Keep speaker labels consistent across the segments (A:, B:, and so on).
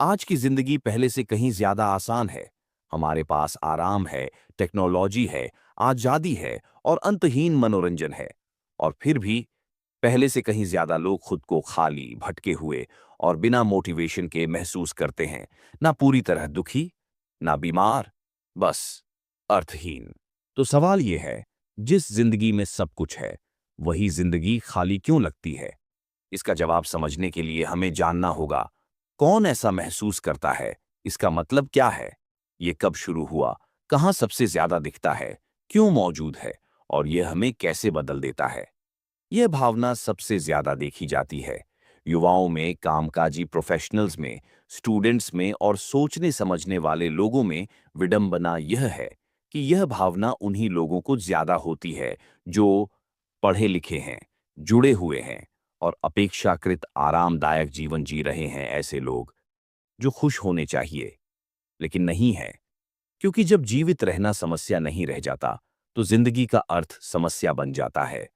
A: आज की जिंदगी पहले से कहीं ज्यादा आसान है। हमारे पास आराम है, टेक्नोलॉजी है, आजादी है और अंतहीन मनोरंजन है। और फिर भी पहले से कहीं ज्यादा लोग खुद को खाली, भटके हुए और बिना मोटिवेशन के महसूस करते हैं। ना पूरी तरह दुखी, ना बीमार, बस अर्थहीन। तो सवाल यह है, जिस जिंदगी में सब कुछ है, वही जिंदगी खाली क्यों लगती है? इसका जवाब समझने के लिए हमें जानना होगा, कौन ऐसा महसूस करता है, इसका मतलब क्या है, ये कब शुरू हुआ, कहाँ सबसे ज्यादा दिखता है, क्यों मौजूद है और यह हमें कैसे बदल देता है। यह भावना सबसे ज्यादा देखी जाती है युवाओं में, कामकाजी प्रोफेशनल्स में, स्टूडेंट्स में और सोचने समझने वाले लोगों में। विडंबना यह है कि यह भावना उन्हीं लोगों को ज्यादा होती है जो पढ़े लिखे हैं, जुड़े हुए हैं और अपेक्षाकृत आरामदायक जीवन जी रहे हैं। ऐसे लोग जो खुश होने चाहिए लेकिन नहीं है, क्योंकि जब जीवित रहना समस्या नहीं रह जाता तो जिंदगी का अर्थ समस्या बन जाता है।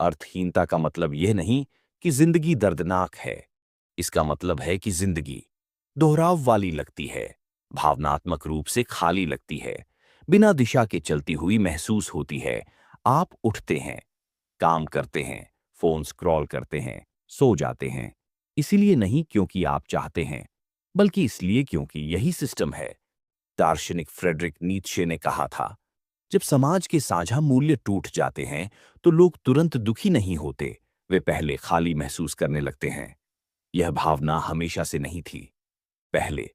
A: अर्थहीनता का मतलब यह नहीं कि जिंदगी दर्दनाक है। इसका मतलब है कि जिंदगी दोहराव वाली लगती है, भावनात्मक रूप से खाली लगती है, बिना दिशा के चलती हुई महसूस होती है। आप उठते हैं, काम करते हैं, फोन स्क्रॉल करते हैं, सो जाते हैं, इसीलिए नहीं क्योंकि आप चाहते हैं, बल्कि इसलिए क्योंकि यही सिस्टम है। दार्शनिक फ्रेडरिक नीत्शे ने कहा था, जब समाज के साझा मूल्य टूट जाते हैं तो लोग तुरंत दुखी नहीं होते, वे पहले खाली महसूस करने लगते हैं। यह भावना हमेशा से नहीं थी। पहले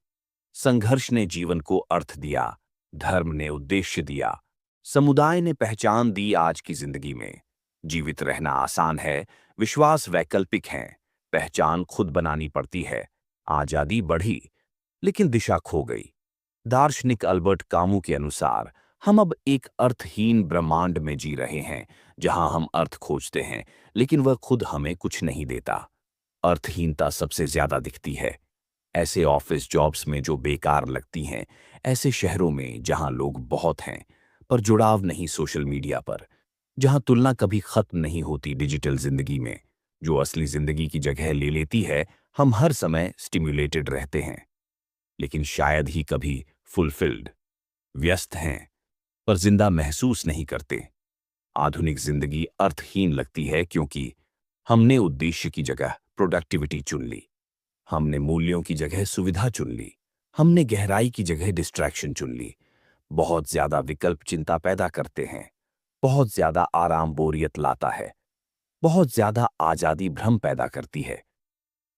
A: संघर्ष ने जीवन को अर्थ दिया, धर्म ने उद्देश्य दिया, समुदाय ने पहचान दी। आज की जिंदगी में जीवित रहना आसान है, विश्वास वैकल्पिक है, पहचान खुद बनानी पड़ती है। आजादी बढ़ी लेकिन दिशा खो गई। दार्शनिक अल्बर्ट कामू के अनुसार हम अब एक अर्थहीन ब्रह्मांड में जी रहे हैं, जहां हम अर्थ खोजते हैं लेकिन वह खुद हमें कुछ नहीं देता। अर्थहीनता सबसे ज्यादा दिखती है ऐसे ऑफिस जॉब्स में जो बेकार लगती हैं, ऐसे शहरों में जहां लोग बहुत हैं पर जुड़ाव नहीं सोशल मीडिया पर, जहां तुलना कभी खत्म नहीं होती डिजिटल जिंदगी में, जो असली जिंदगी की जगह ले लेती है। हम हर समय स्टिम्युलेटेड रहते हैं लेकिन शायद ही कभी फुलफिल्ड। व्यस्त हैं पर जिंदा महसूस नहीं करते। आधुनिक जिंदगी अर्थहीन लगती है क्योंकि हमने उद्देश्य की जगह प्रोडक्टिविटी चुन ली, हमने मूल्यों की जगह सुविधा चुन ली, हमने गहराई की जगह डिस्ट्रैक्शन चुन ली। बहुत ज्यादा विकल्प चिंता पैदा करते हैं, बहुत ज्यादा आराम बोरियत लाता है, बहुत ज्यादा आजादी भ्रम पैदा करती है।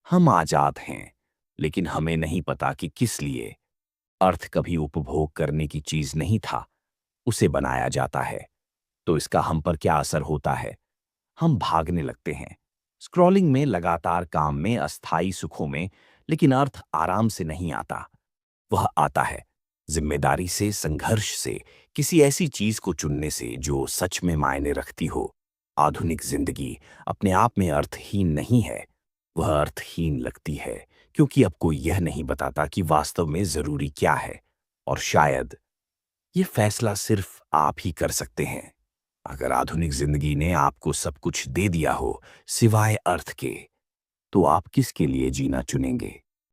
A: हम आजाद हैं लेकिन हमें नहीं पता कि किस लिए। अर्थ कभी उपभोग करने की चीज नहीं था, उसे बनाया जाता है। तो इसका हम पर क्या असर होता है? हम भागने लगते हैं, स्क्रॉलिंग में, लगातार काम में, अस्थायी सुखों में, लेकिन अर्थ आराम से नहीं आता। वह आता है जिम्मेदारी से, संघर्ष से, किसी ऐसी चीज को चुनने से जो सच में मायने रखती हो। आधुनिक जिंदगी अपने आप में अर्थहीन नहीं है, वह अर्थहीन लगती है क्योंकि अब कोई यह नहीं बताता कि वास्तव में जरूरी क्या है। और शायद ये फैसला सिर्फ आप ही कर सकते हैं। अगर आधुनिक जिंदगी ने आपको सब कुछ दे दिया हो सिवाय अर्थ के, तो आप किसके लिए जीना चुनेंगे?